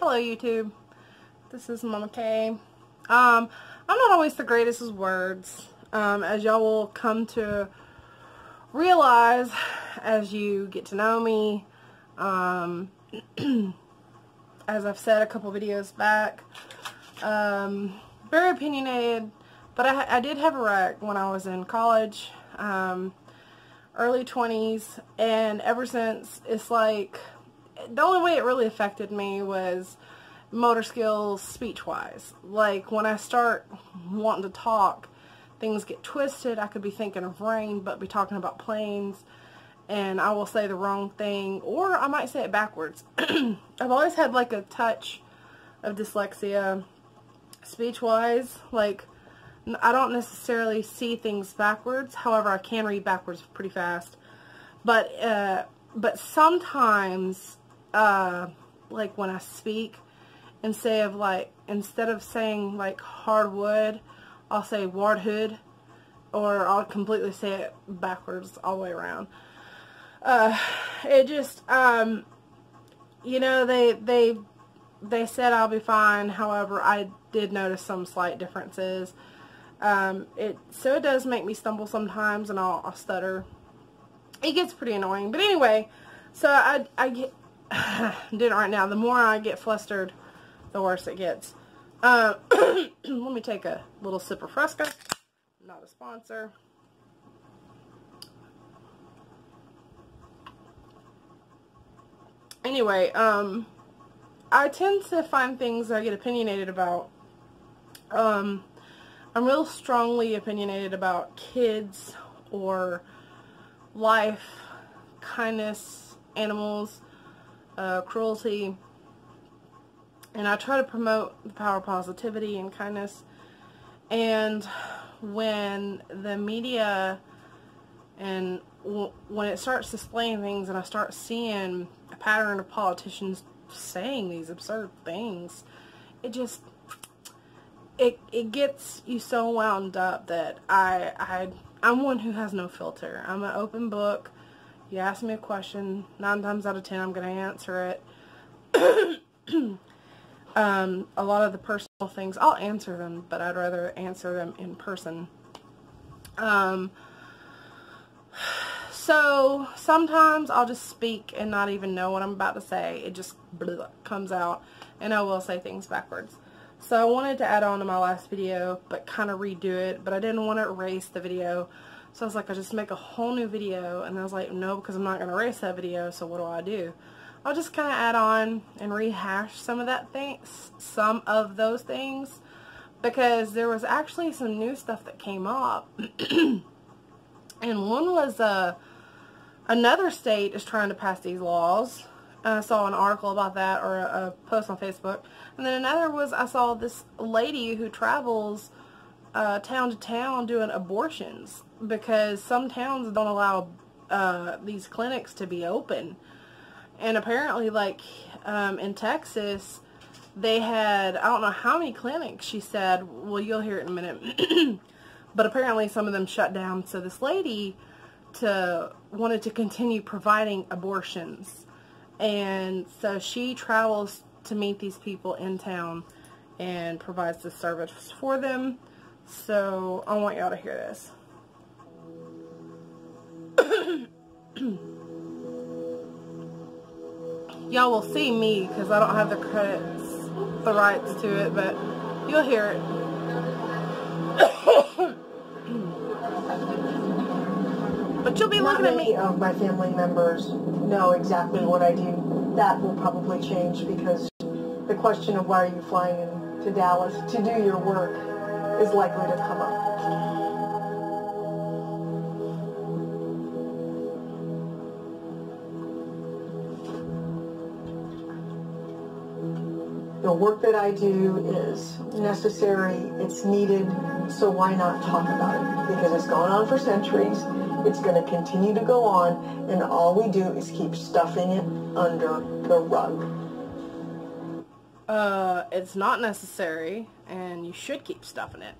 Hello YouTube, this is Mama K. I'm not always the greatest with words, as y'all will come to realize as you get to know me. As I've said a couple videos back, very opinionated, but I did have a wreck when I was in college, early 20s, and ever since, it's like the only way it really affected me was motor skills, speech-wise. Like, when I start wanting to talk, things get twisted. I could be thinking of rain, but be talking about planes, and I will say the wrong thing, or I might say it backwards. I've always had, like, a touch of dyslexia, speech-wise. Like, I don't necessarily see things backwards. However, I can read backwards pretty fast. But sometimes, like, when I speak, instead of saying, like, hardwood, I'll say wardhood, or I'll completely say it backwards all the way around. It just, you know, they said I'll be fine. However, I did notice some slight differences. So it does make me stumble sometimes, and I'll stutter. It gets pretty annoying. But anyway, so I get I'm doing it right now. The more I get flustered, the worse it gets. Let me take a little sip of Fresca. Not a sponsor. Anyway, I tend to find things that I get opinionated about. I'm real strongly opinionated about kids or life, kindness, animals, cruelty, and I try to promote the power of positivity and kindness. And when the media and when it starts displaying things, and I start seeing a pattern of politicians saying these absurd things, it just it gets you so wound up that I'm one who has no filter. I'm an open book. You ask me a question, 9 times out of 10 I'm going to answer it. A lot of the personal things, I'll answer them, but I'd rather answer them in person. So sometimes I'll just speak and not even know what I'm about to say. It just comes out, and I will say things backwards. So I wanted to add on to my last video, but kind of redo it, but I didn't want to erase the video. So I was like, I'll just make a whole new video, and I was like, no, because I'm not going to erase that video, so what do? I'll just kind of add on and rehash some of those things, because there was actually some new stuff that came up. And one was, another state is trying to pass these laws. I saw an article about that, or a post on Facebook. And then another was, I saw this lady who travels town to town doing abortions, because some towns don't allow these clinics to be open. And apparently, like, in Texas, they had, I don't know how many clinics, she said. Well, you'll hear it in a minute. But apparently some of them shut down. So this lady wanted to continue providing abortions. And so she travels to meet these people in town and provides this service for them. So I want y'all to hear this. Y'all will see me because I don't have the rights to it, but you'll hear it. But you'll be looking at me. Not many of my family members know exactly what I do. That will probably change, because the question of why are you flying into Dallas to do your work is likely to come up. The work that I do is necessary, it's needed, so why not talk about it? Because it's gone on for centuries, it's going to continue to go on, and all we do is keep stuffing it under the rug. It's not necessary, and you should keep stuffing it.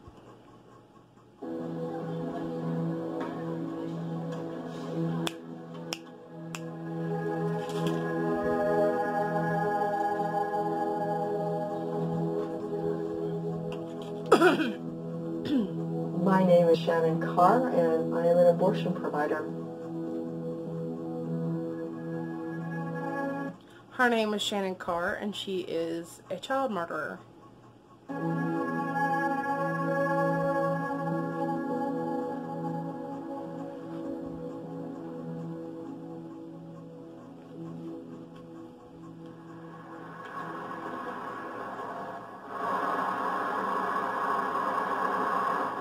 My name is Shannon Car, and I am an abortion provider. Her name is Shannon Car, and she is a child murderer.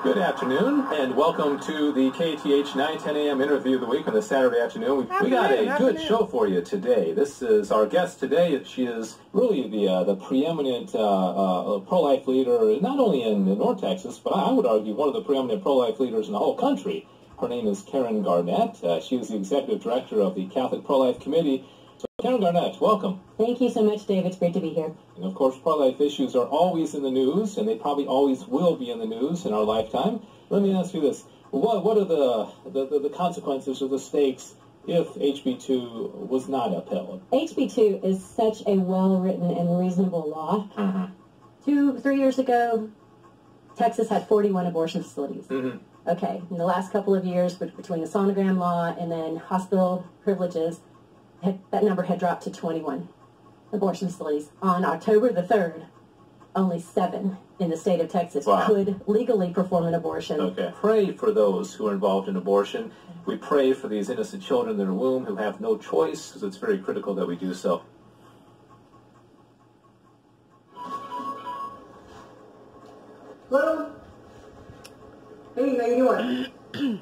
Good afternoon, and welcome to the KTH 9:10 a.m. interview of the week on this Saturday afternoon. We got a good show for you today. This is our guest today. She is really the preeminent pro-life leader, not only in North Texas, but I would argue one of the preeminent pro-life leaders in the whole country. Her name is Karen Garnett. She is the executive director of the Catholic Pro-Life Committee. So, Karen Garnett, welcome. Thank you so much, Dave. It's great to be here. And of course, pro-life issues are always in the news, and they probably always will be in the news in our lifetime. Let me ask you this. What are the consequences or the stakes if HB2 was not upheld? HB2 is such a well-written and reasonable law. 2-3 years ago, Texas had 41 abortion facilities. Okay, in the last couple of years, between the Sonogram law and then hospital privileges, that number had dropped to 21 abortion facilities. On October the 3rd, only 7 in the state of Texas could legally perform an abortion. Okay. Pray for those who are involved in abortion. We pray for these innocent children in their womb who have no choice, because it's very critical that we do so. Hello? Hey, how you doing?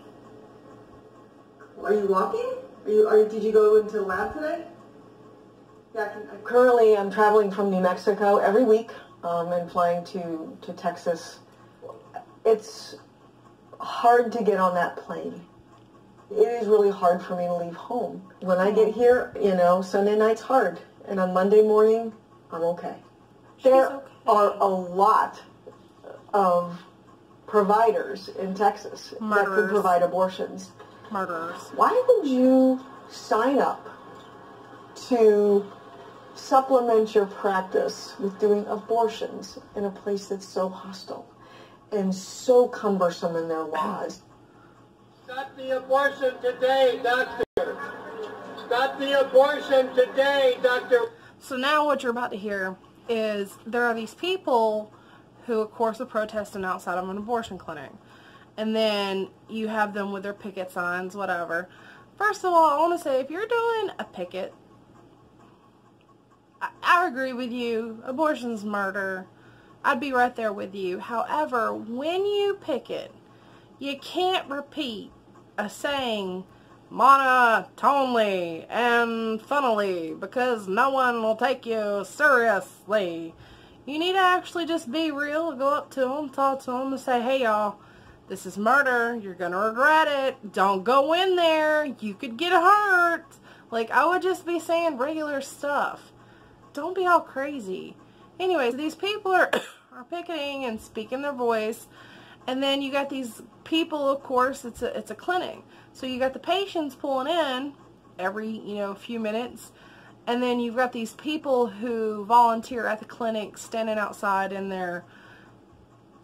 Are you walking? Did you go into the lab today? Yeah, currently I'm traveling from New Mexico every week and flying to Texas. It's hard to get on that plane. It is really hard for me to leave home. When I get here, you know, Sunday night's hard, and on Monday morning, I'm okay. There are a lot of providers in Texas that could provide abortions. Murderers. Why would you sign up to supplement your practice with doing abortions in a place that's so hostile and so cumbersome in their laws? Stop the abortion today, doctor. Stop the abortion today, doctor. So now what you're about to hear is there are these people who, of course, are protesting outside of an abortion clinic. And then you have them with their picket signs, whatever. First of all, I want to say, if you're doing a picket, I agree with you. Abortion's murder. I'd be right there with you. However, when you picket, you can't repeat a saying monotonely and funnily because no one will take you seriously. You need to actually just be real. Go up to them, talk to them, and say, hey, y'all, this is murder. You're going to regret it. Don't go in there. You could get hurt. Like, I would just be saying regular stuff. Don't be all crazy. Anyways, these people are picketing and speaking their voice. And then you got these people, of course, it's a clinic. So you got the patients pulling in every, few minutes. And then you've got these people who volunteer at the clinic standing outside in their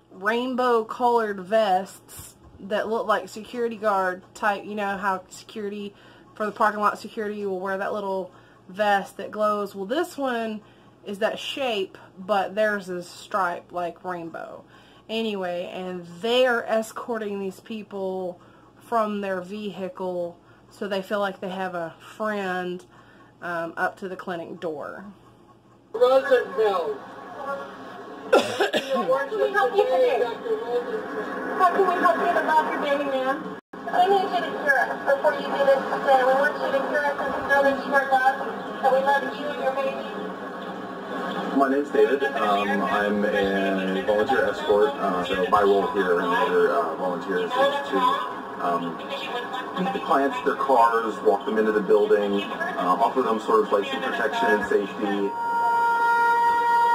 rainbow colored vests that look like security guard type. You know how security for the parking lot security will wear that little vest that glows. Well, this one is that shape, but theirs is striped like rainbow. Anyway, and they are escorting these people from their vehicle so they feel like they have a friend up to the clinic door. Rosenfeld. How can we help you today? How can we help you about your baby, ma'am? We need you to cure us before you do this today. We want you to cure us and to know that you are loved, that we love you and your baby. My name's David. I'm a volunteer escort. So my role here and the other volunteers is to meet the clients at their cars, walk them into the building, offer them sort of like some protection and safety.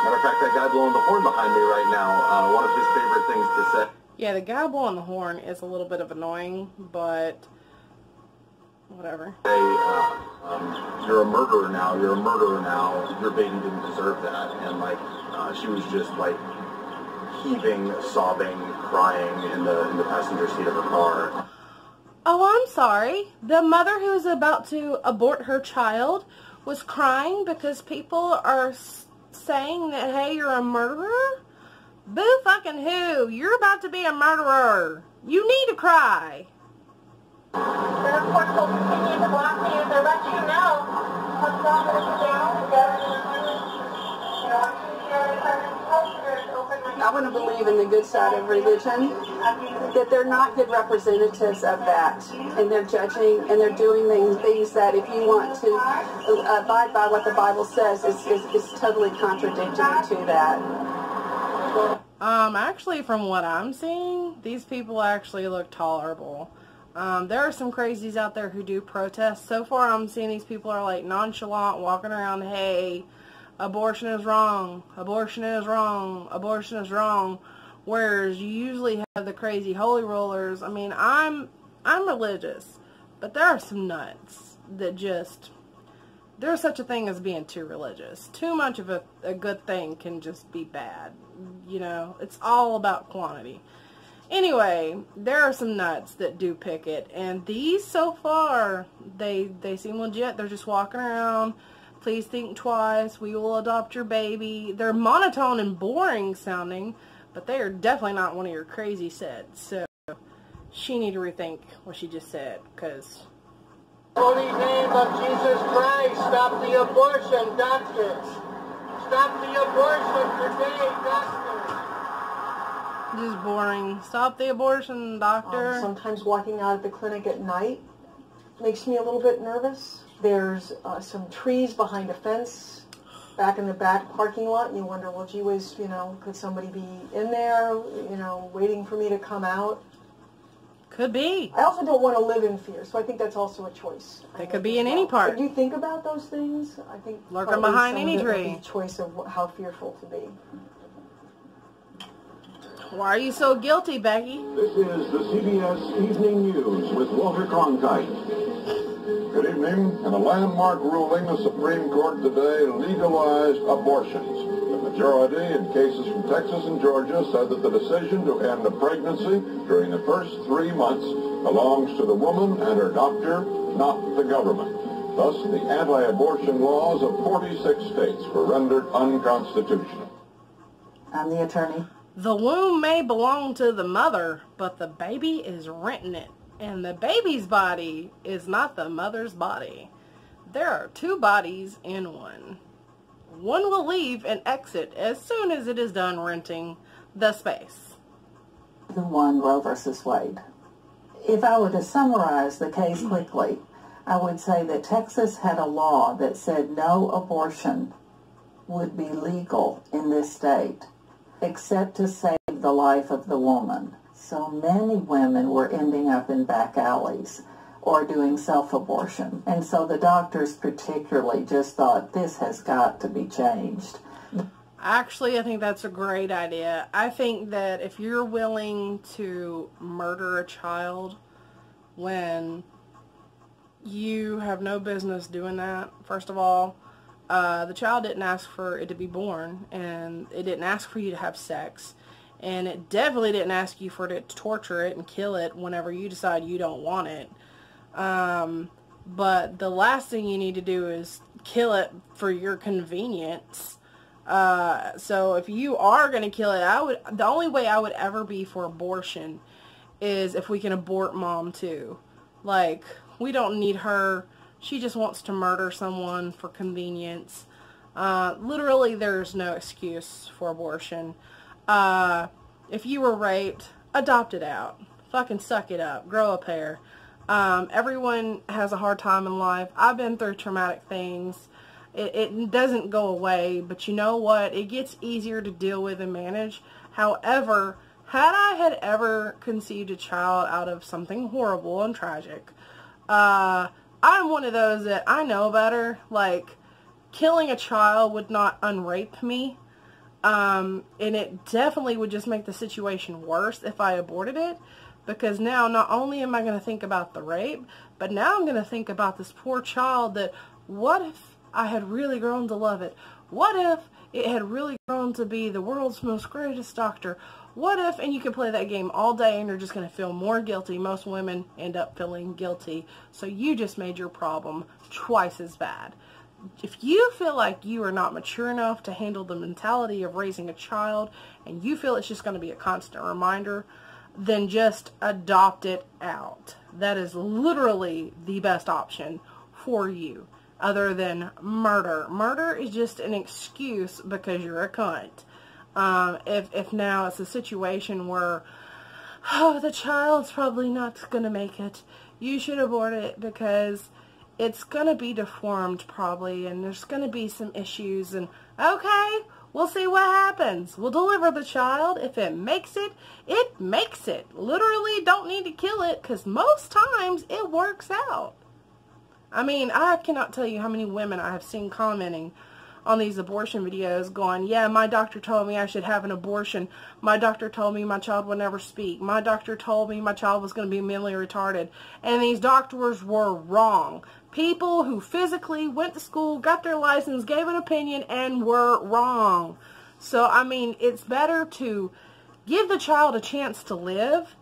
Matter of fact, that guy blowing the horn behind me right now, one of his favorite things to say. Yeah, the guy blowing the horn is a little bit of annoying, but whatever. Hey, you're a murderer now, your baby didn't deserve that. And like, she was just like heaving, sobbing, crying in the passenger seat of her car. Oh, I'm sorry. The mother who's about to abort her child was crying because people are saying that, hey, you're a murderer? Boo fucking who? You're about to be a murderer. You need to cry. The report will continue to block you to let you know what's wrong with the I want to believe in the good side of religion, that they're not good representatives of that, and they're judging and they're doing things that if you want to abide by what the Bible says is totally contradictory to that. Actually, from what I'm seeing, these people actually look tolerable. There are some crazies out there who do protest. So far, I'm seeing these people are like nonchalant, walking around, hey, abortion is wrong, abortion is wrong, abortion is wrong. Whereas you usually have the crazy holy rollers. I mean, I'm religious, but there are some nuts that just, there's such a thing as being too religious. Too much of a good thing can just be bad. You know, it's all about quantity. Anyway, there are some nuts that do picket, and these so far, they seem legit. They're just walking around. Please think twice. We will adopt your baby. They're monotone and boring sounding, but they are definitely not one of your crazy sets. So she need to rethink what she just said, because Holy name of Jesus Christ, stop the abortion, doctors. Stop the abortion today, doctors. just boring. Stop the abortion, doctor. Sometimes walking out of the clinic at night makes me a little bit nervous. There's some trees behind a fence back in the back parking lot. You wonder, well, gee whiz, you know, could somebody be in there, you know, waiting for me to come out? Could be. I also don't want to live in fear, so I think that's also a choice. They could be in any part. Do you think about those things? I think lurking behind any tree. A choice of how fearful to be. Why are you so guilty, Becky? This is the CBS Evening News with Walter Cronkite. Good evening. In a landmark ruling, the Supreme Court today legalized abortions. The majority in cases from Texas and Georgia said that the decision to end a pregnancy during the first 3 months belongs to the woman and her doctor, not the government. Thus, the anti-abortion laws of 46 states were rendered unconstitutional. I'm the attorney. The womb may belong to the mother, but the baby is renting it. And the baby's body is not the mother's body. There are two bodies in one. One will leave and exit as soon as it is done renting the space. The one Roe versus Wade. If I were to summarize the case quickly, I would say that Texas had a law that said no abortion would be legal in this state, except to save the life of the woman. So many women were ending up in back alleys or doing self-abortion. And so the doctors particularly just thought, this has got to be changed. Actually, I think that's a great idea. I think that if you're willing to murder a child when you have no business doing that, first of all, the child didn't ask for it to be born, and it didn't ask for you to have sex. And it definitely didn't ask you for it to torture it and kill it whenever you decide you don't want it. But the last thing you need to do is kill it for your convenience. So if you are going to kill it, the only way I would ever be for abortion is if we can abort mom too. Like, we don't need her. She just wants to murder someone for convenience. Literally, there's no excuse for abortion. If you were raped, adopt it out. Fucking suck it up. Grow a pair. Everyone has a hard time in life. I've been through traumatic things. It doesn't go away, but you know what? It gets easier to deal with and manage. However, had I had ever conceived a child out of something horrible and tragic, I'm one of those that I know better. Like, killing a child would not unrape me. And it definitely would just make the situation worse if I aborted it, because now not only am I going to think about the rape, but now I'm going to think about this poor child that, what if I had really grown to love it? What if it had really grown to be the world's most greatest doctor? What if, and you can play that game all day and you're just going to feel more guilty. Most women end up feeling guilty. So you just made your problem twice as bad. If you feel like you are not mature enough to handle the mentality of raising a child, and you feel it's just going to be a constant reminder, then just adopt it out. That is literally the best option for you, other than murder. Murder is just an excuse because you're a cunt. If now it's a situation where, oh, the child's probably not going to make it, you should abort it because it's going to be deformed probably, and there's going to be some issues, and okay, we'll see what happens. We'll deliver the child. If it makes it, it makes it. Literally don't need to kill it, because most times it works out. I mean, I cannot tell you how many women I have seen commenting on these abortion videos going, yeah, my doctor told me I should have an abortion. My doctor told me my child would never speak. My doctor told me my child was going to be mentally retarded. And these doctors were wrong. People who physically went to school, got their license, gave an opinion, and were wrong. So, I mean, it's better to give the child a chance to live,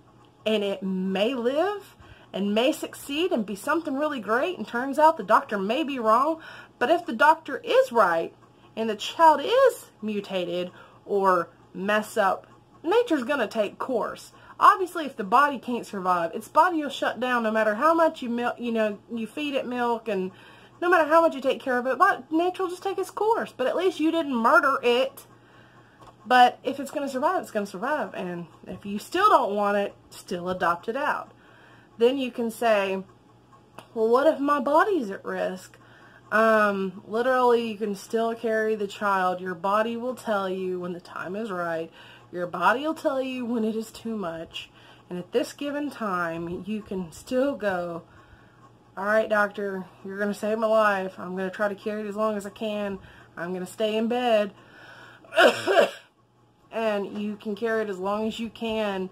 and it may live and may succeed and be something really great, and turns out the doctor may be wrong. But if the doctor is right and the child is mutated or mess up, nature's going to take course. Obviously, if the body can't survive, its body will shut down no matter how much you feed it milk, and no matter how much you take care of it, but nature will just take its course. But at least you didn't murder it. But if it's going to survive, it's going to survive. And if you still don't want it, still adopt it out. Then you can say, well, what if my body's at risk? Literally, you can still carry the child. Your body will tell you when the time is right. Your body will tell you when it is too much. And at this given time, you can still go, all right, doctor, you're going to save my life. I'm going to try to carry it as long as I can. I'm going to stay in bed. And you can carry it as long as you can,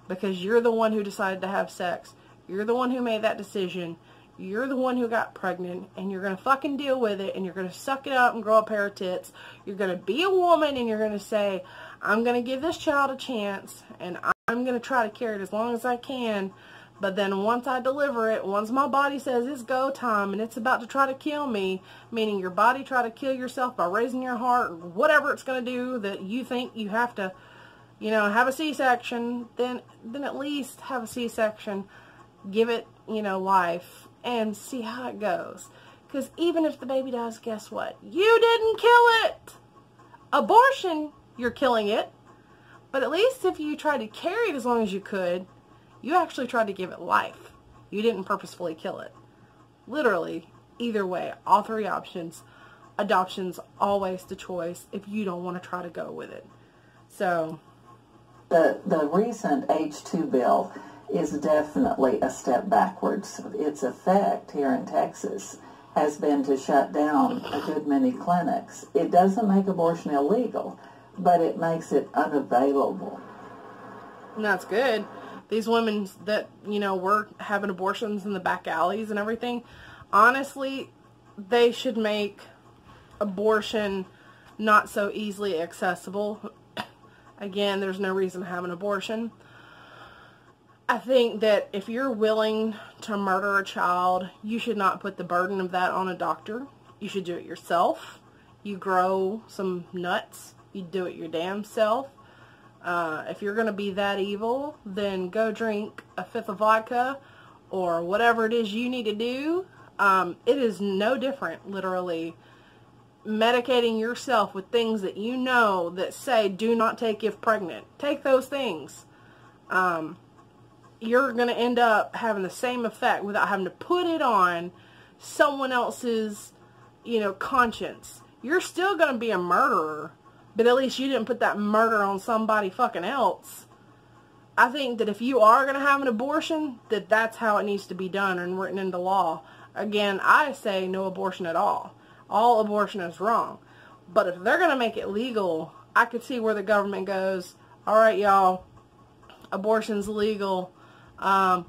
because you're the one who decided to have sex. You're the one who made that decision. You're the one who got pregnant, and you're going to fucking deal with it, and you're going to suck it up and grow a pair of tits. You're going to be a woman, and you're going to say, I'm going to give this child a chance, and I'm going to try to carry it as long as I can, but then once I deliver it, once my body says it's go time, and it's about to try to kill me, meaning your body try to kill yourself by raising your heart, or whatever it's going to do that you think you have to, have a C-section, then at least have a C-section, give it, life, and see how it goes. Because even if the baby dies, guess what? You didn't kill it! Abortion, you're killing it. But at least if you tried to carry it as long as you could, you actually tried to give it life. You didn't purposefully kill it. Literally, either way, all three options. Adoption's always the choice if you don't want to try to go with it. So, the recent H2 bill is definitely a step backwards. Its effect here in Texas has been to shut down a good many clinics. It doesn't make abortion illegal, but it makes it unavailable. And that's good. These women that, were having abortions in the back alleys and everything, honestly, they should make abortion not so easily accessible. Again, there's no reason to have an abortion. I think that if you're willing to murder a child, you should not put the burden of that on a doctor. You should do it yourself. You grow some nuts. You do it your damn self. If you're going to be that evil, then go drink a fifth of vodka or whatever it is you need to do. It is no different, literally, medicating yourself with things that you know that say do not take if pregnant. Take those things. You're going to end up having the same effect without having to put it on someone else's, conscience. You're still going to be a murderer, but at least you didn't put that murder on somebody fucking else. I think that if you are going to have an abortion, that's how it needs to be done and written into law. Again, I say no abortion at all. All abortion is wrong. But if they're going to make it legal, I could see where the government goes, all right, y'all, abortion's legal.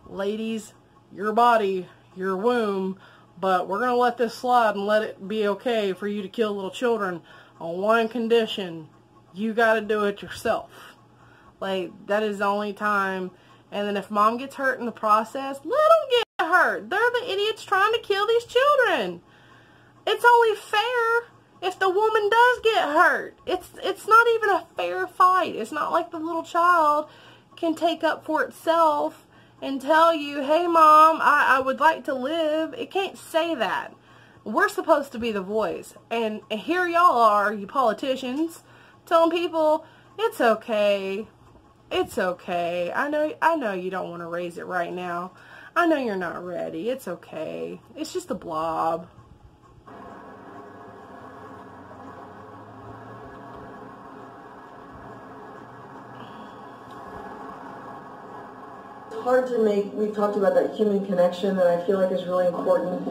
Ladies, your body, your womb, but we're going to let this slide and let it be okay for you to kill little children. on one condition. You got to do it yourself. Like, that is the only time. And then if mom gets hurt in the process, let them get hurt. They're the idiots trying to kill these children. It's only fair if the woman does get hurt. It's not even a fair fight. It's not like the little child can take up for itself and tell you, hey mom, I would like to live. It can't say that. We're supposed to be the voice. And here y'all are, you politicians, telling people, it's okay. It's okay. I know you don't want to raise it right now. I know you're not ready. It's okay. It's just a blob. Hard to make. We've talked about that human connection that I feel like is really important.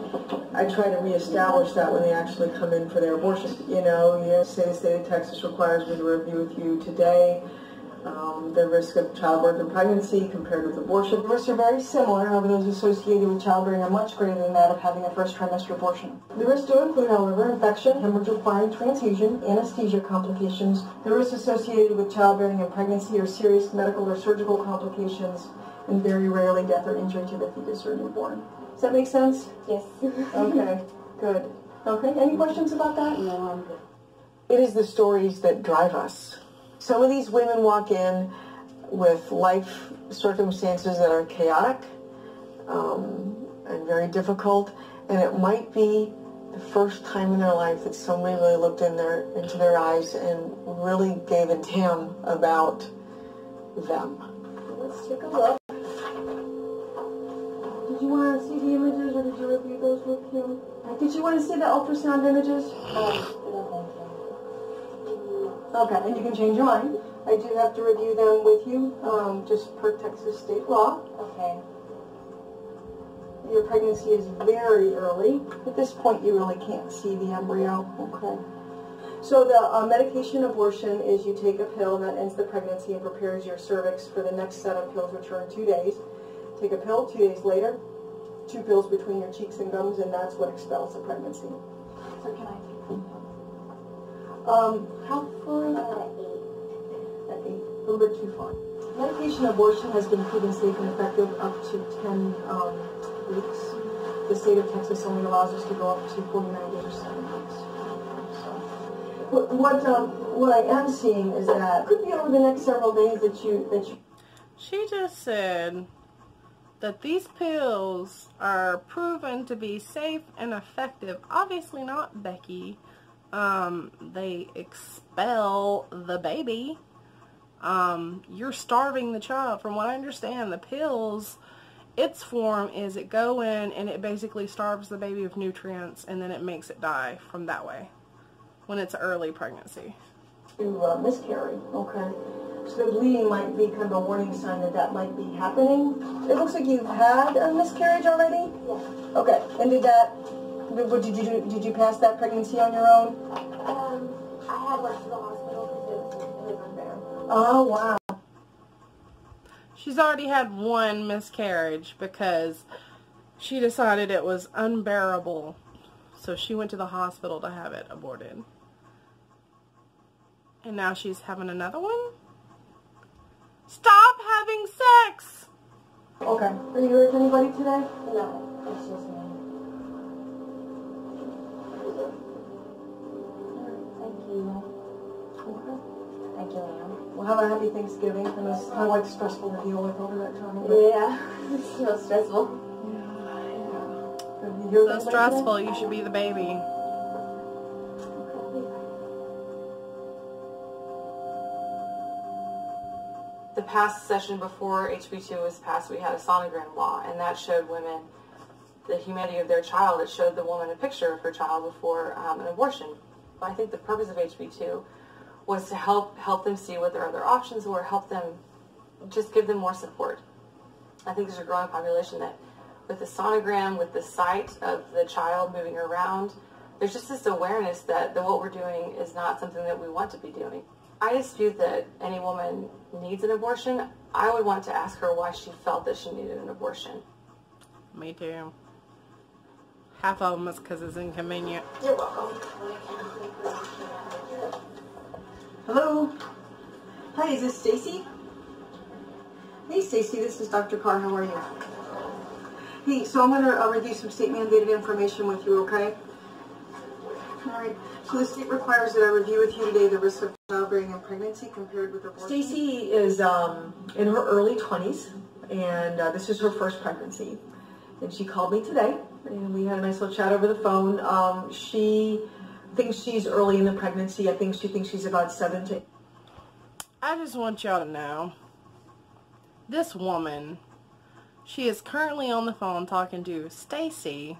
I try to reestablish that when they actually come in for their abortion. You know, say the state of Texas requires me to review with you today the risk of childbirth and pregnancy compared with abortion. The risks are very similar. However, those associated with childbearing are much greater than that of having a first trimester abortion. The risks do include, however, infection, hemorrhage requiring transfusion, anesthesia complications. The risks associated with childbearing and pregnancy are serious medical or surgical complications, and very rarely death or injury to the fetus or newborn. Does that make sense? Yes. Okay, good. Okay, any questions about that? No, I'm good. It is the stories that drive us. Some of these women walk in with life circumstances that are chaotic and very difficult, and it might be the first time in their life that somebody really looked into their eyes and really gave a damn about them. Let's take a look. Did you want to see the images, or did you review those with him? Did you want to see the ultrasound images? Okay, and you can change your mind. I do have to review them with you, just per Texas state law. Okay. Your pregnancy is very early. At this point, you really can't see the embryo. Okay. So the medication abortion is you take a pill that ends the pregnancy and prepares your cervix for the next set of pills, which are in 2 days. Take a pill, 2 days later, 2 pills between your cheeks and gums, and that's what expels the pregnancy. So can I take them? How far? At 8. A little bit too far. Medication abortion has been proven safe and effective up to 10 weeks. The state of Texas only allows us to go up to 49 days or 7 weeks. What I am seeing is that it could be over the next several days that you. She just said that these pills are proven to be safe and effective. Obviously not, Becky. They expel the baby. You're starving the child. From what I understand, the pills, its form is it go in and it basically starves the baby of nutrients, and then it makes it die from that way when it's early pregnancy. To miscarry, okay. So the bleeding might be kind of a warning sign that might be happening. It looks like you've had a miscarriage already? Yes. Okay, and what did you pass that pregnancy on your own? I had went to the hospital because it was unbearable. Oh, wow. She's already had one miscarriage because she decided it was unbearable. So she went to the hospital to have it aborted. And now she's having another one? Stop having sex! Okay. Are you with anybody today? No, it's just me. Thank you. Okay. Thank you, ma'am. Well, have a happy Thanksgiving. And it's kind of like stressful to deal with over that time. Yeah, it's so stressful. So stressful, you should be the baby. The past session before HB2 was passed, we had a sonogram law, and that showed women the humanity of their child. It showed the woman a picture of her child before an abortion. I think the purpose of HB2 was to help them see what their other options were, help them, just give them more support. I think there's a growing population that with the sonogram, with the sight of the child moving around, there's just this awareness that what we're doing is not something that we want to be doing. I dispute that any woman needs an abortion. I would want to ask her why she felt that she needed an abortion. Me too. Half of them is because it's inconvenient. You're welcome. Hello? Hi, is this Stacy? Hey Stacy, this is Dr. Carr. How are you? Hey, so I'm going to review some state-mandated information with you, okay? Alright, so the state requires that I review with you today the risk of childbearing and pregnancy compared with abortion. Stacy is in her early 20s, and this is her first pregnancy. And she called me today, and we had a nice little chat over the phone. She thinks she's early in the pregnancy. I think she thinks she's about 7 to 8. I just want y'all to know, this woman, she is currently on the phone talking to Stacy,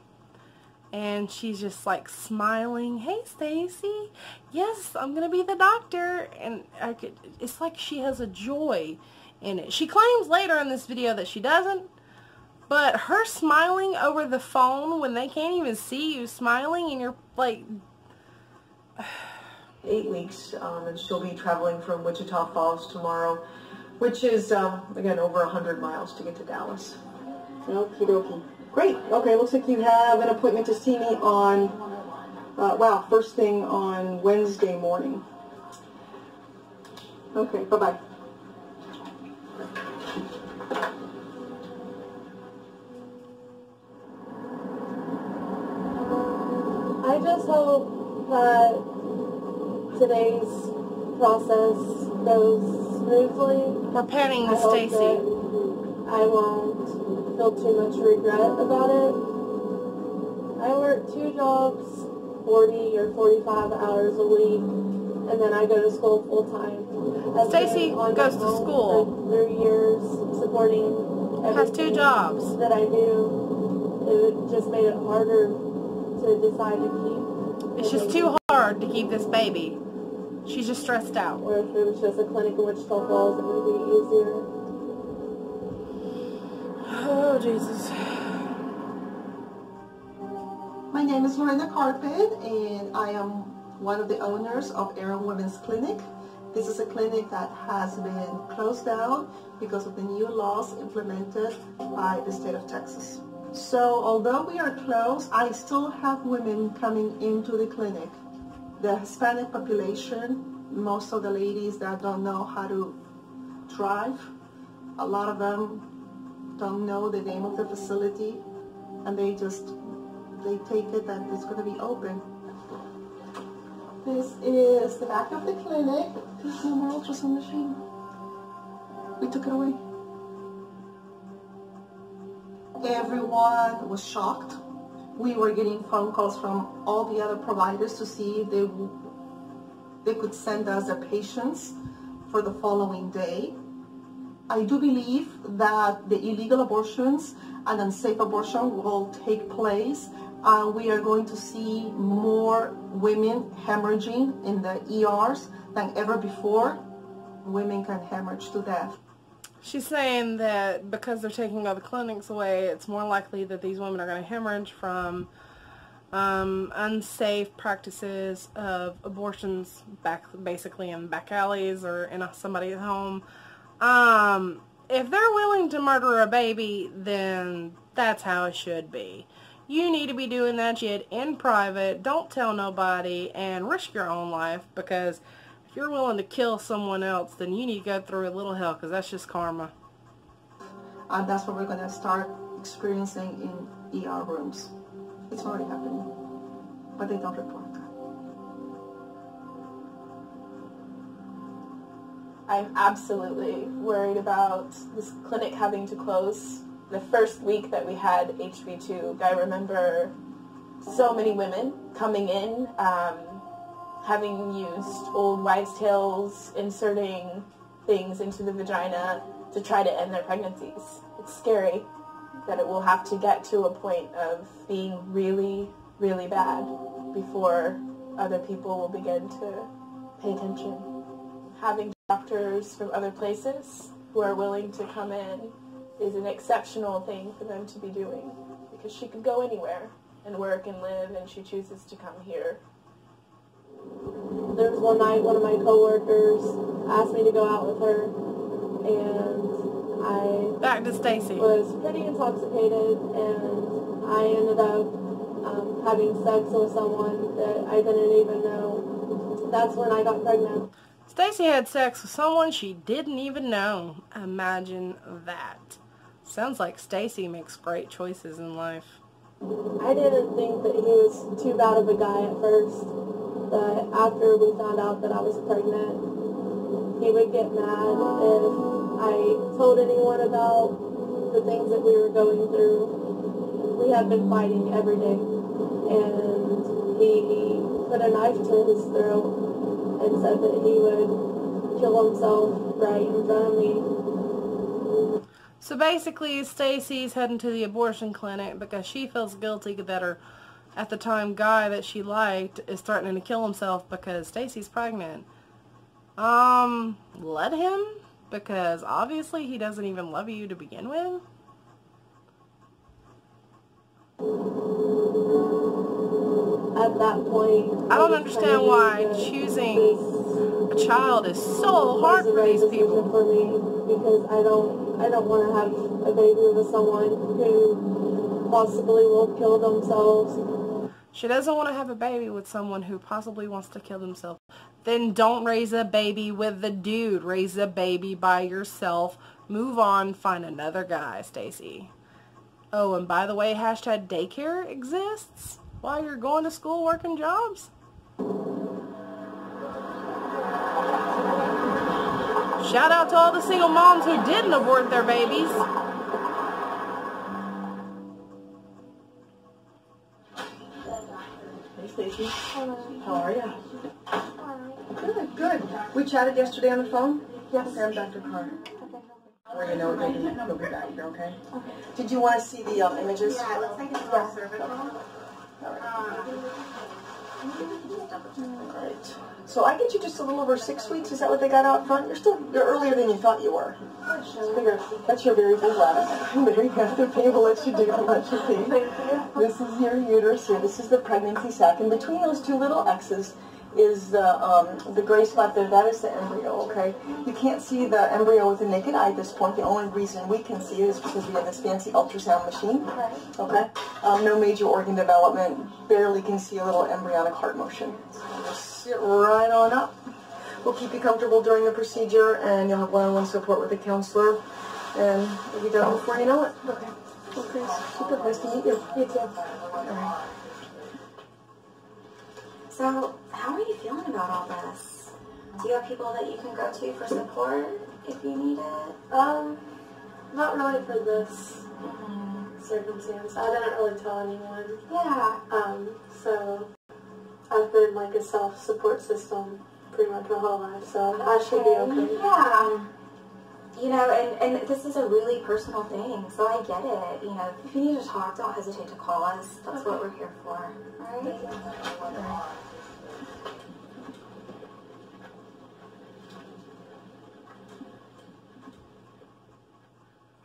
and she's just like smiling. Hey Stacy, yes, I'm gonna be the doctor. And it's like she has a joy in it. She claims later in this video that she doesn't, but her smiling over the phone when they can't even see you smiling and you're like 8 weeks, and she'll be traveling from Wichita Falls tomorrow, which is, again, over 100 miles to get to Dallas. Okie dokie. Great. Okay, looks like you have an appointment to see me on, wow, first thing on Wednesday morning. Okay, bye-bye. I just hope that today's process goes smoothly. We're panning to Stacy. I won't feel too much regret about it. I work 2 jobs, 40 or 45 hours a week, and then I go to school full time. Stacy goes to school. For 3 years, supporting has 2 jobs that I do. It just made it harder to decide to keep. It's just too hard to keep this baby. She's just stressed out. Or if it was just a clinic in Wichita Falls, it would be easier. Oh, Jesus. My name is Lorena Carpet, and I am one of the owners of Aaron Women's Clinic. This is a clinic that has been closed down because of the new laws implemented by the state of Texas. So although we are closed, I still have women coming into the clinic. The Hispanic population, most of the ladies that don't know how to drive, a lot of them don't know the name of the facility, and they take it that it's going to be open. This is the back of the clinic. There's no more ultrasound machine. We took it away. Everyone was shocked. We were getting phone calls from all the other providers to see if they could send us their patients for the following day. I do believe that the illegal abortions and unsafe abortion will take place. We are going to see more women hemorrhaging in the ERs than ever before. Women can hemorrhage to death. She's saying that because they're taking all the clinics away, it's more likely that these women are going to hemorrhage from unsafe practices of abortions basically in back alleys or in somebody's home. If they're willing to murder a baby, then that's how it should be. You need to be doing that shit in private. Don't tell nobody and risk your own life, because if you're willing to kill someone else, then you need to go through a little hell, because that's just karma. And that's what we're going to start experiencing in ER rooms. It's already happening, but they don't report. I'm absolutely worried about this clinic having to close. The first week that we had HB2, I remember so many women coming in, having used old wives' tales, inserting things into the vagina to try to end their pregnancies. It's scary that it will have to get to a point of being really, really bad before other people will begin to pay attention. Having doctors from other places who are willing to come in is an exceptional thing for them to be doing, because she could go anywhere and work and live, and she chooses to come here. There was one night one of my coworkers asked me to go out with her, and I Back to Stacy. was pretty intoxicated, and I ended up having sex with someone that I didn't even know. that's when I got pregnant. Stacey had sex with someone she didn't even know. Imagine that. Sounds like Stacey makes great choices in life. I didn't think that he was too bad of a guy at first, but after we found out that I was pregnant, he would get mad if I told anyone about the things that we were going through. We had been fighting every day, and he put a knife to his throat and said that he would kill himself right in front of me. So basically, Stacey's heading to the abortion clinic because she feels guilty that her, at the time, guy that she liked is threatening to kill himself because Stacey's pregnant. Let him? Because obviously he doesn't even love you to begin with. At that point, I don't understand why choosing a child is so hard for these people. For me, because I don't want to have a baby with someone who possibly will kill themselves. She doesn't want to have a baby with someone who possibly wants to kill themselves. Then don't raise a baby with the dude. Raise a baby by yourself. Move on. Find another guy, Stacey. Oh, and by the way, hashtag daycare exists while you're going to school working jobs. Shout out to all the single moms who didn't abort their babies. Hey Stacey. How are you? Good, good. We chatted yesterday on the phone? Yes. Okay, I'm Dr. Car. Where you know you'll be back here, okay? Okay. Did you want to see the images? Yeah, it looks like it's cervical. Alright. So I get you just a little over 6 weeks. Is that what they got out front? You're earlier than you thought you were. That's your very big lattice. There you go. The baby will let you do and let you pee. This is your uterus here. This is the pregnancy sac. And between those two little X's is the gray spot there. That is the embryo, okay? You can't see the embryo with the naked eye at this point. The only reason we can see it is because we have this fancy ultrasound machine, okay? No major organ development. Barely can see a little embryonic heart motion. So just sit right on up. We'll keep you comfortable during the procedure, and you'll have one-on-one support with a counselor, and you'll be done before you know it. Okay. Okay. Super. Nice to meet you. You too. All right. So, how are you feeling about all this? Do you have people that you can go to for support if you need it? Not really for this circumstance. I didn't really tell anyone. Yeah. So I've been like a self-support system pretty much my whole life, so I should be okay. Yeah. You know, and this is a really personal thing, so I get it. You know, if you need to talk, don't hesitate to call us. That's what we're here for. All right?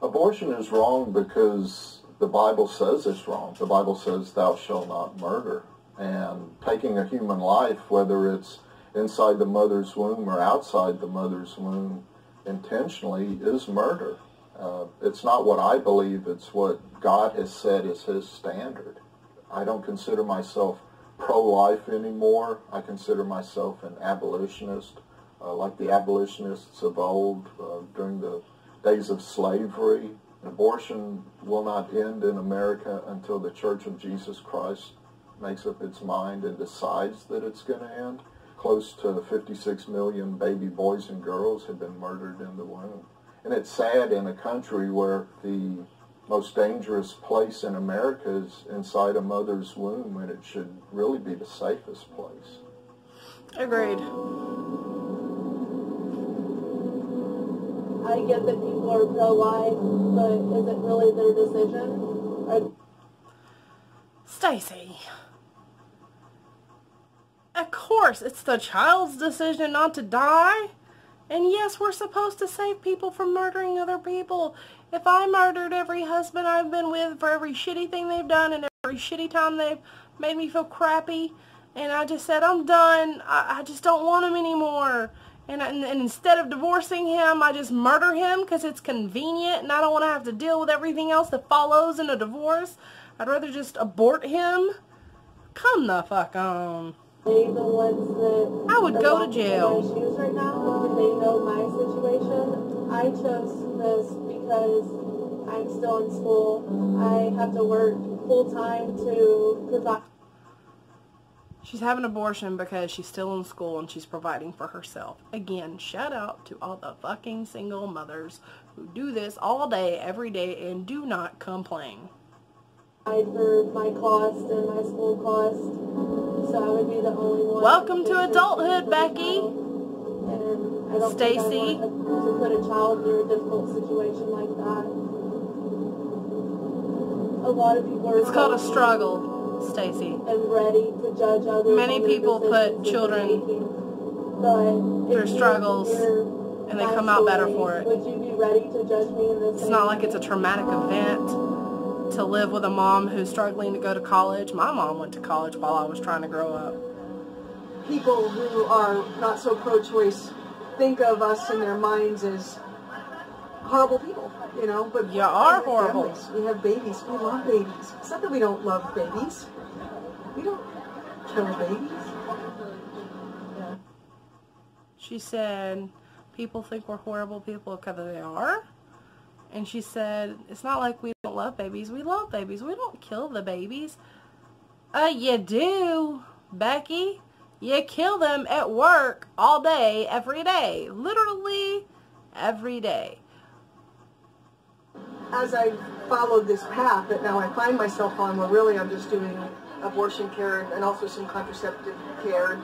Abortion is wrong because the Bible says it's wrong. The Bible says thou shalt not murder. And taking a human life, whether it's inside the mother's womb or outside the mother's womb, intentionally is murder. It's not what I believe, it's what God has said is his standard. I don't consider myself pro-life anymore. I consider myself an abolitionist, like the abolitionists of old during the days of slavery. Abortion will not end in America until the Church of Jesus Christ makes up its mind and decides that it's going to end. Close to 56 million baby boys and girls have been murdered in the womb. And it's sad in a country where the most dangerous place in America is inside a mother's womb, when it should really be the safest place. Agreed. I get that people are pro-life, but is it really their decision? Stacey. Of course, it's the child's decision not to die. And yes, we're supposed to save people from murdering other people. If I murdered every husband I've been with for every shitty thing they've done and every shitty time they've made me feel crappy, and I just said, I'm done, I just don't want him anymore. And instead of divorcing him, I just murder him because it's convenient and I don't want to have to deal with everything else that follows in a divorce. I'd rather just abort him. Come the fuck on. They the ones that I would go to jail. My shoes right now, because they know my situation. I chose this because I'm still in school. I have to work full time to provide. She's having an abortion because she's still in school and she's providing for herself. Again, shout out to all the fucking single mothers who do this all day, every day, and do not complain. For my cost and my school cost, so I would be the only one. Welcome to adulthood, Becky. And I don't Stacey. think I want to put a child through a difficult situation like that. A lot of people are. It's called a struggle, Stacey. And ready to judge others. Many people put children through struggles, and they come out better for it. Would you be ready to judge me in this? It's not like it's a traumatic event to live with a mom who's struggling to go to college. My mom went to college while I was trying to grow up. People who are not so pro-choice think of us in their minds as horrible people, you know, but you are we horrible. Families. We have babies. We love babies. It's not that we don't love babies. We don't kill babies. Yeah. She said, people think we're horrible people because they are. And she said, it's not like we don't love babies. We love babies. We don't kill the babies. You do, Becky. You kill them at work all day, every day. Literally every day. As I followed this path that now I find myself on, where really I'm just doing abortion care and also some contraceptive care,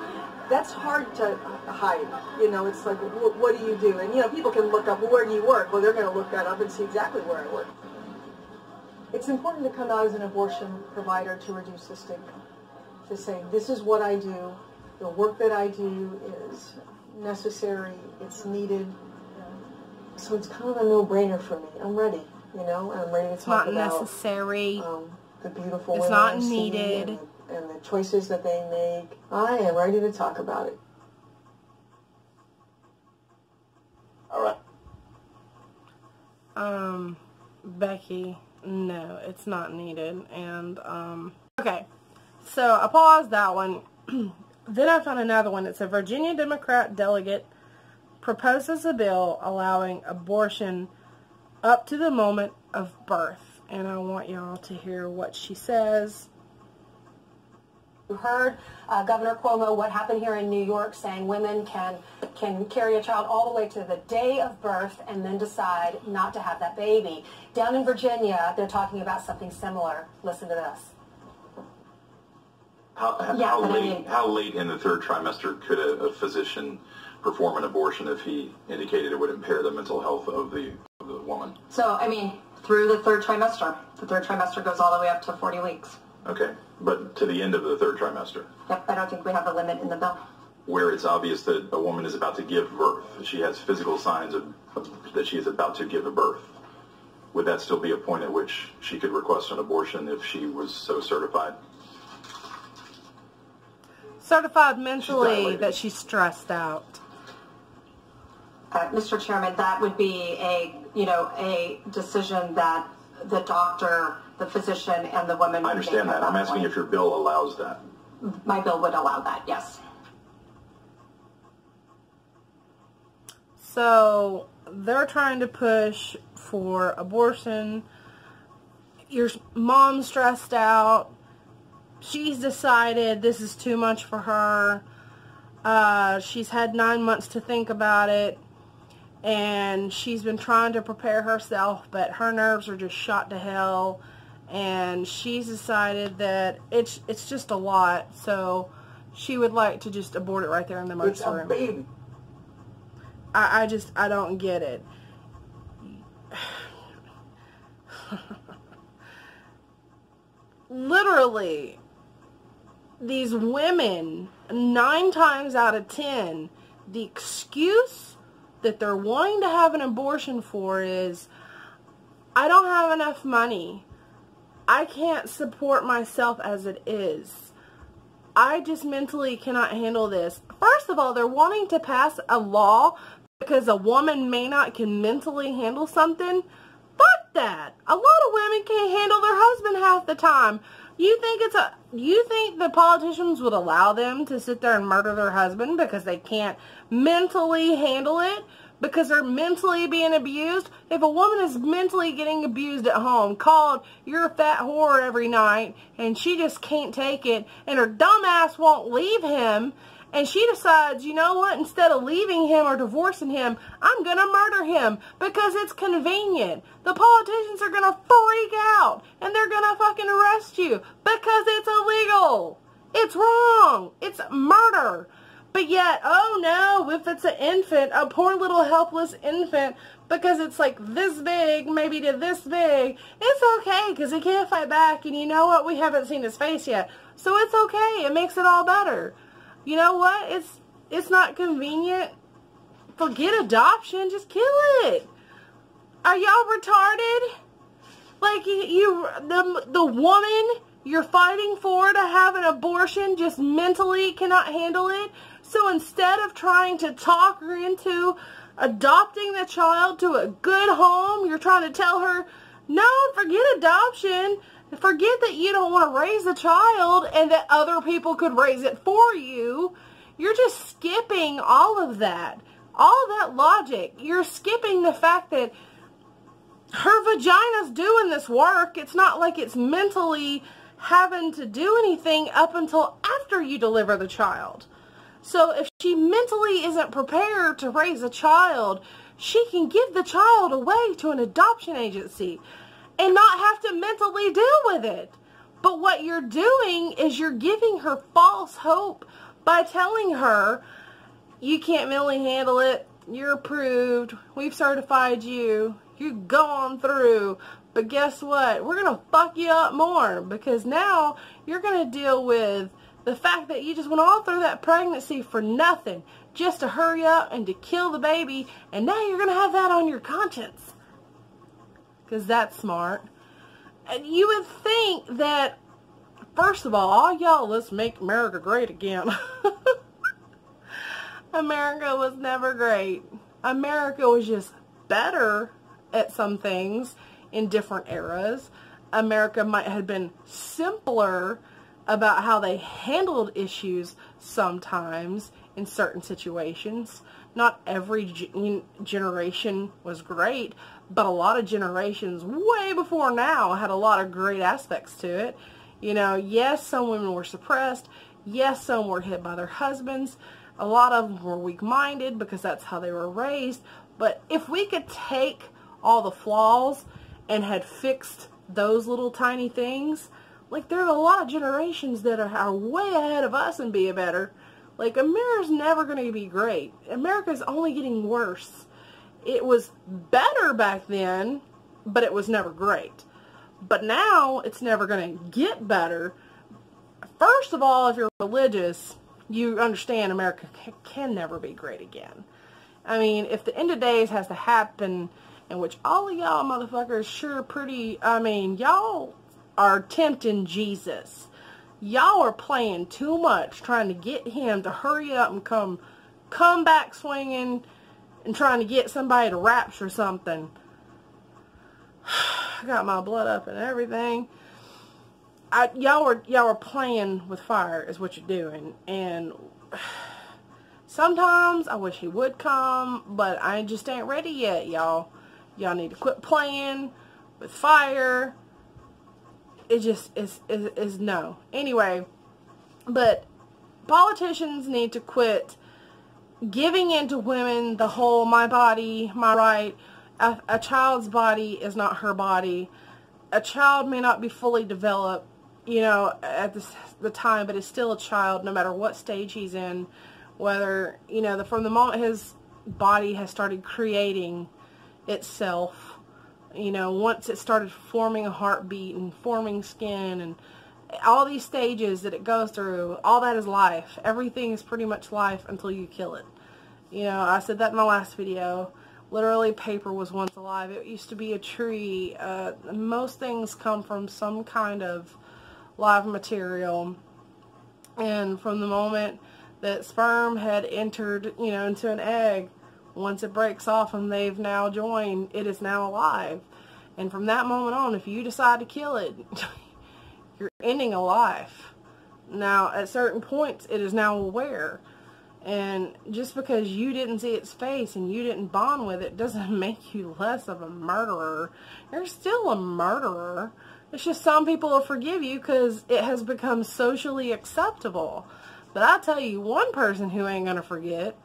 that's hard to hide. You know, it's like, what do you do? And, you know, people can look up, well, where do you work? Well, they're going to look that up and see exactly where I work. It's important to come out as an abortion provider to reduce the stigma. To say, this is what I do. The work that I do is necessary. It's needed. So it's kind of a no-brainer for me. I'm ready, you know, and I'm ready to talk about necessary. The beautiful it's women not I see needed. And the choices that they make. I am ready to talk about it. All right. Becky, no, it's not needed. And, okay. So, I paused that one. Then I found another one. It's a Virginia Democrat delegate proposes a bill allowing abortion up to the moment of birth. And I want y'all to hear what she says. You heard Governor Cuomo, what happened here in New York, saying women can carry a child all the way to the day of birth and then decide not to have that baby. Down in Virginia, they're talking about something similar. Listen to this. How late in the third trimester could a physician perform an abortion if he indicated it would impair the mental health of the woman? So, I mean, through the third trimester. The third trimester goes all the way up to 40 weeks. Okay, but to the end of the third trimester? Yep, I don't think we have a limit in the bill. Where it's obvious that a woman is about to give birth, she has physical signs that she is about to give a birth. Would that still be a point at which she could request an abortion if she was so certified? Certified mentally that she's stressed out. Mr. Chairman, that would be a decision that the doctor, the physician, and the woman would make. I understand that. I'm asking if your bill allows that. My bill would allow that, yes. So they're trying to push for abortion. Your mom's stressed out. She's decided this is too much for her. She's had 9 months to think about it. And she's been trying to prepare herself, but her nerves are just shot to hell. And she's decided that it's just a lot. So she would like to just abort it right there in the emergency room. It's a baby. I don't get it. Literally, these women, 9 times out of 10, the excuse that they're wanting to have an abortion for is, I don't have enough money. I can't support myself as it is. I just mentally cannot handle this. First of all, they're wanting to pass a law because a woman may not can mentally handle something. Fuck that. A lot of women can't handle their husband half the time. You think the politicians would allow them to sit there and murder their husband because they can't mentally handle it? Because they're mentally being abused? If a woman is mentally getting abused at home, called, "You're a fat whore" every night, and she just can't take it, and her dumb ass won't leave him, and she decides, you know what, instead of leaving him or divorcing him, I'm going to murder him because it's convenient. The politicians are going to freak out, and they're going to fucking arrest you because it's illegal. It's wrong. It's murder. But yet, oh no, if it's an infant, a poor little helpless infant, because it's like this big, maybe to this big, it's okay because he can't fight back, and you know what, we haven't seen his face yet. So it's okay. It makes it all better. You know what? It's not convenient. Forget adoption. Just kill it. Are y'all retarded? Like the woman you're fighting for to have an abortion just mentally cannot handle it. So instead of trying to talk her into adopting the child to a good home, you're trying to tell her, no, forget adoption. Forget that you don't want to raise a child and that other people could raise it for you. You're just skipping all of that. All of that logic. You're skipping the fact that her vagina's doing this work. It's not like it's mentally having to do anything up until after you deliver the child. So if she mentally isn't prepared to raise a child, she can give the child away to an adoption agency and not have to mentally deal with it. But what you're doing is you're giving her false hope by telling her, you can't mentally handle it, you're approved, we've certified you, you go on through. But guess what? We're going to fuck you up more, because now you're going to deal with the fact that you just went all through that pregnancy for nothing, just to hurry up and to kill the baby, and now you're going to have that on your conscience. Because that's smart. And you would think that, first of all y'all, let's make America great again. America was never great. America was just better at some things in different eras. America might have been simpler about how they handled issues sometimes in certain situations. Not every generation was great, but a lot of generations way before now had a lot of great aspects to it. You know, yes, some women were suppressed. Yes, some were hit by their husbands. A lot of them were weak-minded because that's how they were raised. But if we could take all the flaws and had fixed those little tiny things, like there's a lot of generations that are way ahead of us and be better. Like, America's never going to be great. America's only getting worse. It was better back then, but it was never great. But now, it's never going to get better. First of all, if you're religious, you understand America can never be great again. I mean, if the end of days has to happen, in which all of y'all motherfuckers sure pretty, I mean, y'all are tempting Jesus. Y'all are playing too much, trying to get him to hurry up and come back swinging and trying to get somebody to rapture something. I got my blood up and everything. Y'all are playing with fire is what you're doing. And sometimes I wish he would come, but I just ain't ready yet, y'all. Y'all need to quit playing with fire. It just is no. Anyway, but politicians need to quit giving in to women the whole my body, my right. A child's body is not her body. A child may not be fully developed, you know, at the time, but it's still a child no matter what stage he's in. Whether, you know, from the moment his body has started creating itself, you know, once it started forming a heartbeat and forming skin and all these stages that it goes through, all that is life. Everything is pretty much life until you kill it. You know, I said that in my last video. Literally, paper was once alive. It used to be a tree. Most things come from some kind of live material. And from the moment that sperm had entered, you know, into an egg, once it breaks off and they've now joined, it is now alive. And from that moment on, if you decide to kill it, You're ending a life. Now, at certain points, it is now aware. And just because you didn't see its face and you didn't bond with it doesn't make you less of a murderer. You're still a murderer. It's just some people will forgive you because it has become socially acceptable. But I'll tell you one person who ain't going to forget.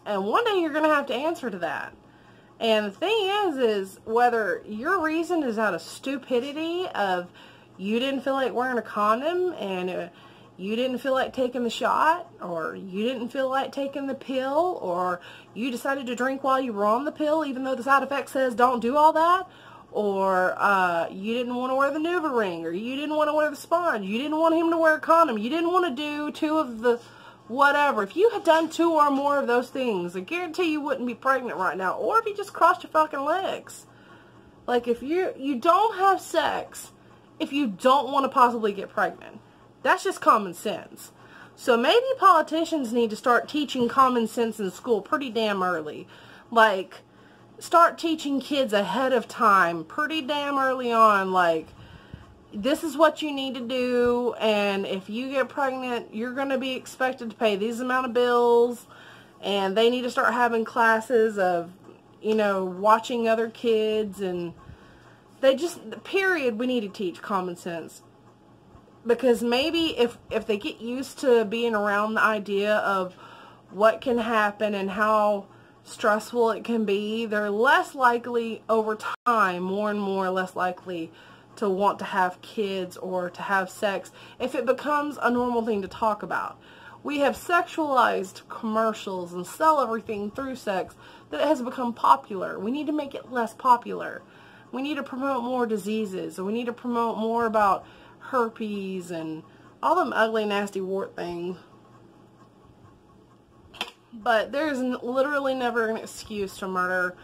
And one day you're going to have to answer to that. And the thing is whether your reason is out of stupidity of you didn't feel like wearing a condom and you didn't feel like taking the shot, or you didn't feel like taking the pill, or you decided to drink while you were on the pill even though the side effect says don't do all that, or you didn't want to wear the NuvaRing, or you didn't want to wear the sponge, you didn't want him to wear a condom, you didn't want to do 2 of the whatever. If you had done 2 or more of those things, I guarantee you wouldn't be pregnant right now. Or if you just crossed your fucking legs. Like, if you don't have sex if you don't want to possibly get pregnant. That's just common sense. So maybe politicians need to start teaching common sense in school pretty damn early. Like, start teaching kids ahead of time pretty damn early on. Like, this is what you need to do, and if you get pregnant, you're going to be expected to pay these amount of bills, and they need to start having classes of, you know, watching other kids, and they just, period, we need to teach common sense. Because maybe if they get used to being around the idea of what can happen and how stressful it can be, they're less likely over time, more and more less likely to want to have kids or to have sex if it becomes a normal thing to talk about. We have sexualized commercials and sell everything through sex that it has become popular. We need to make it less popular. We need to promote more diseases. We need to promote more about herpes and all them ugly, nasty wart things. But there's literally never an excuse to murder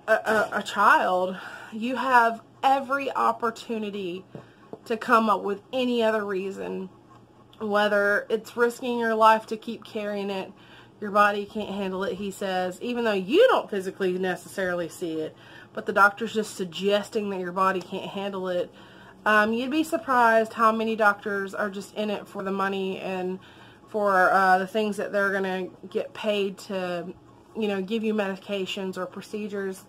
a child. You have every opportunity to come up with any other reason, whether it's risking your life to keep carrying it, your body can't handle it, he says, even though you don't physically necessarily see it, but the doctor's just suggesting that your body can't handle it. You'd be surprised how many doctors are just in it for the money and for the things that they're going to get paid to, you know, give you medications or procedures.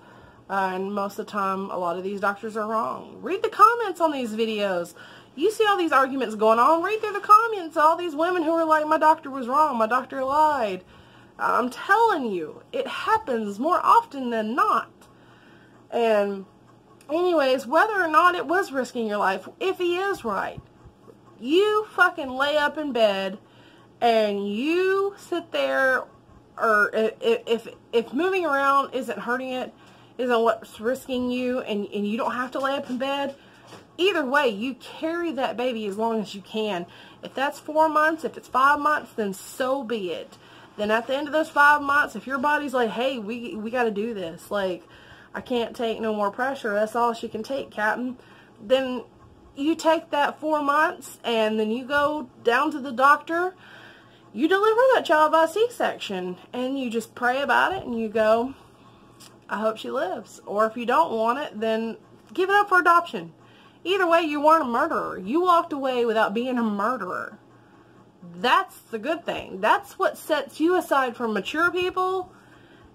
And most of the time, a lot of these doctors are wrong. Read the comments on these videos. You see all these arguments going on. Read through the comments. All these women who are like, my doctor was wrong. My doctor lied. I'm telling you, it happens more often than not. And anyways, whether or not it was risking your life, if he is right, you fucking lay up in bed and you sit there, or if moving around isn't hurting it, isn't what's risking you, and you don't have to lay up in bed, either way, you carry that baby as long as you can. If that's 4 months, if it's 5 months, then so be it. Then at the end of those 5 months, if your body's like, hey, we got to do this, like, I can't take no more pressure, that's all she can take, Captain, then you take that 4 months, and then you go down to the doctor, you deliver that child by C-section, and you just pray about it, and you go, I hope she lives. Or if you don't want it, then give it up for adoption. Either way, you weren't a murderer. You walked away without being a murderer. That's the good thing. That's what sets you aside from mature people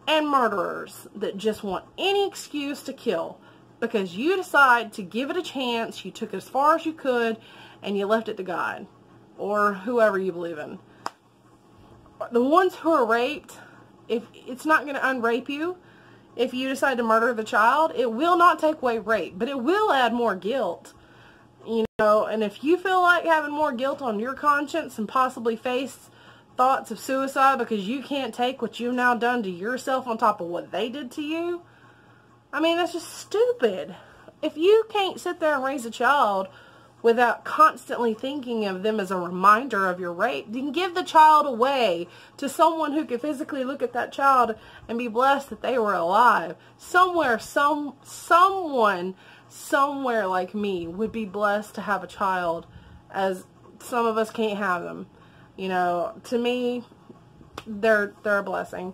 and murderers that just want any excuse to kill. Because you decide to give it a chance, you took it as far as you could, and you left it to God. Or whoever you believe in. The ones who are raped, if it's not going to unrape you, if you decide to murder the child, it will not take away rape, but it will add more guilt. You know, and if you feel like having more guilt on your conscience and possibly face thoughts of suicide because you can't take what you've now done to yourself on top of what they did to you, I mean, that's just stupid. If you can't sit there and raise a child without constantly thinking of them as a reminder of your rape, then give the child away to someone who could physically look at that child and be blessed that they were alive. Someone somewhere like me would be blessed to have a child, as some of us can't have them. You know, to me, they're a blessing.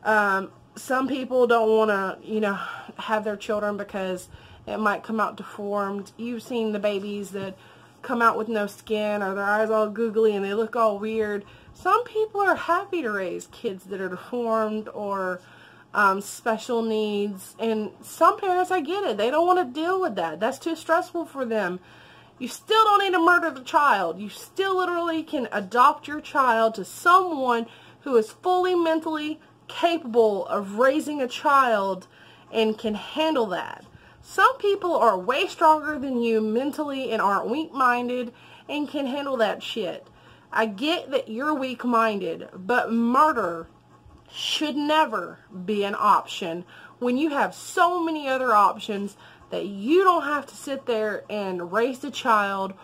Some people don't want to, you know, have their children because it might come out deformed. You've seen the babies that come out with no skin, or their eyes all googly and they look all weird. Some people are happy to raise kids that are deformed or special needs, and some parents, I get it, they don't want to deal with that. That's too stressful for them. You still don't need to murder the child. You still literally can adopt your child to someone who is fully mentally capable of raising a child and can handle that. Some people are way stronger than you mentally and aren't weak-minded and can handle that shit. I get that you're weak-minded, but murder should never be an option when you have so many other options that you don't have to sit there and raise a child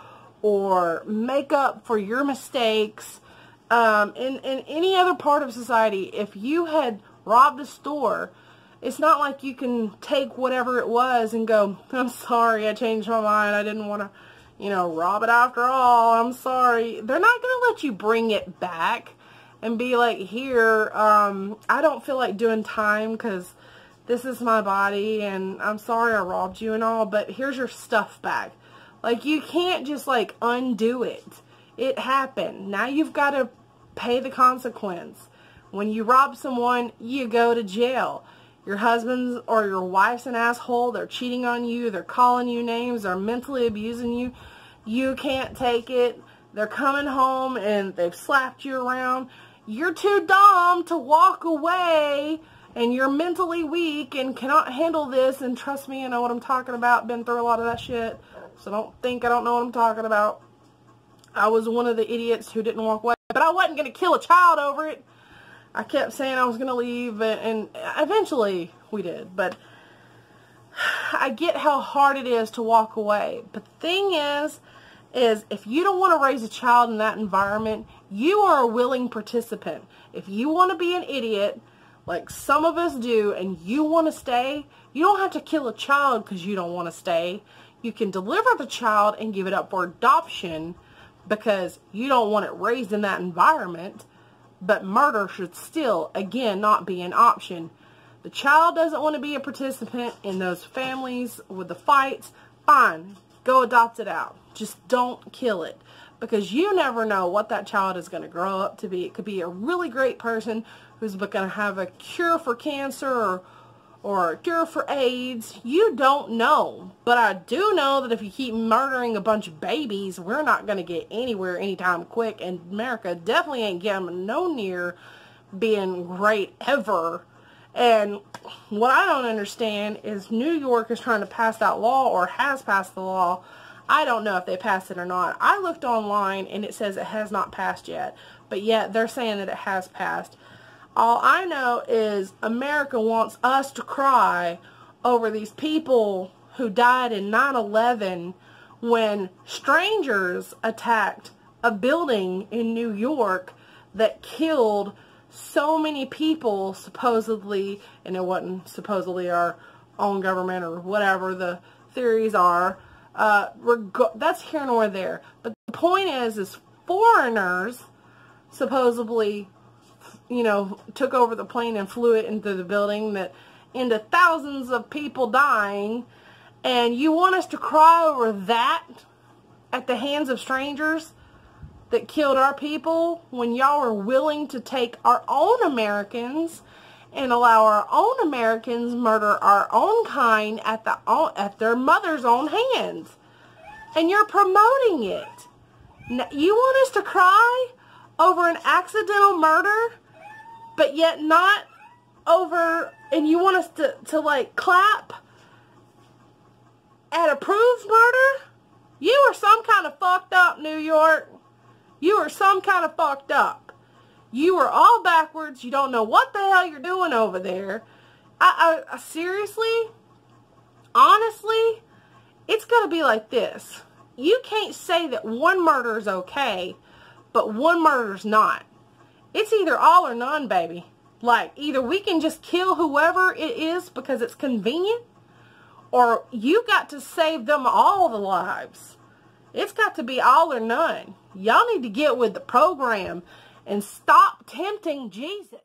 or make up for your mistakes. In any other part of society, if you had robbed a store, it's not like you can take whatever it was and go, I'm sorry, I changed my mind, I didn't want to, you know, rob it after all, I'm sorry. They're not going to let you bring it back and be like, here, I don't feel like doing time because this is my body and I'm sorry I robbed you and all, but here's your stuff back. Like, you can't just like undo it. It happened. Now you've got to pay the consequence. When you rob someone, you go to jail. Your husband or your wife's an asshole. They're cheating on you. They're calling you names. They're mentally abusing you. You can't take it. They're coming home and they've slapped you around. You're too dumb to walk away, and you're mentally weak and cannot handle this. And trust me, I know what I'm talking about. Been through a lot of that shit. So don't think I don't know what I'm talking about. I was one of the idiots who didn't walk away. But I wasn't going to kill a child over it. I kept saying I was going to leave, and eventually we did. But I get how hard it is to walk away. But the thing is if you don't want to raise a child in that environment, you are a willing participant. If you want to be an idiot, like some of us do, and you want to stay, you don't have to kill a child because you don't want to stay. You can deliver the child and give it up for adoption because you don't want it raised in that environment. But murder should still, again, not be an option. The child doesn't want to be a participant in those families with the fights. Fine, go adopt it out. Just don't kill it. Because you never know what that child is going to grow up to be. It could be a really great person who's going to have a cure for cancer or a cure for AIDS. You don't know. But I do know that if you keep murdering a bunch of babies, we're not going to get anywhere anytime quick. And America definitely ain't getting no near being great ever. And what I don't understand is New York is trying to pass that law, or has passed the law. I don't know if they passed it or not. I looked online and it says it has not passed yet. But yet they're saying that it has passed. All I know is America wants us to cry over these people who died in 9/11 when strangers attacked a building in New York that killed so many people, supposedly, and it wasn't supposedly our own government or whatever the theories are. That's here nor there. But the point is foreigners supposedly, you know, took over the plane and flew it into the building that into thousands of people dying, and you want us to cry over that at the hands of strangers that killed our people when y'all are willing to take our own Americans and allow our own Americans murder our own kind at their mother's own hands. And you're promoting it. You want us to cry over an accidental murder, but yet not over, and you want us to like clap at approved murder? You are some kind of fucked up, New York. You are some kind of fucked up. You are all backwards. You don't know what the hell you're doing over there. I seriously, honestly, it's going to be like this. You can't say that one murder is okay, but one murder is not. It's either all or none, baby. Like, either we can just kill whoever it is because it's convenient, or you got to save them all the lives. It's got to be all or none. Y'all need to get with the program and stop tempting Jesus.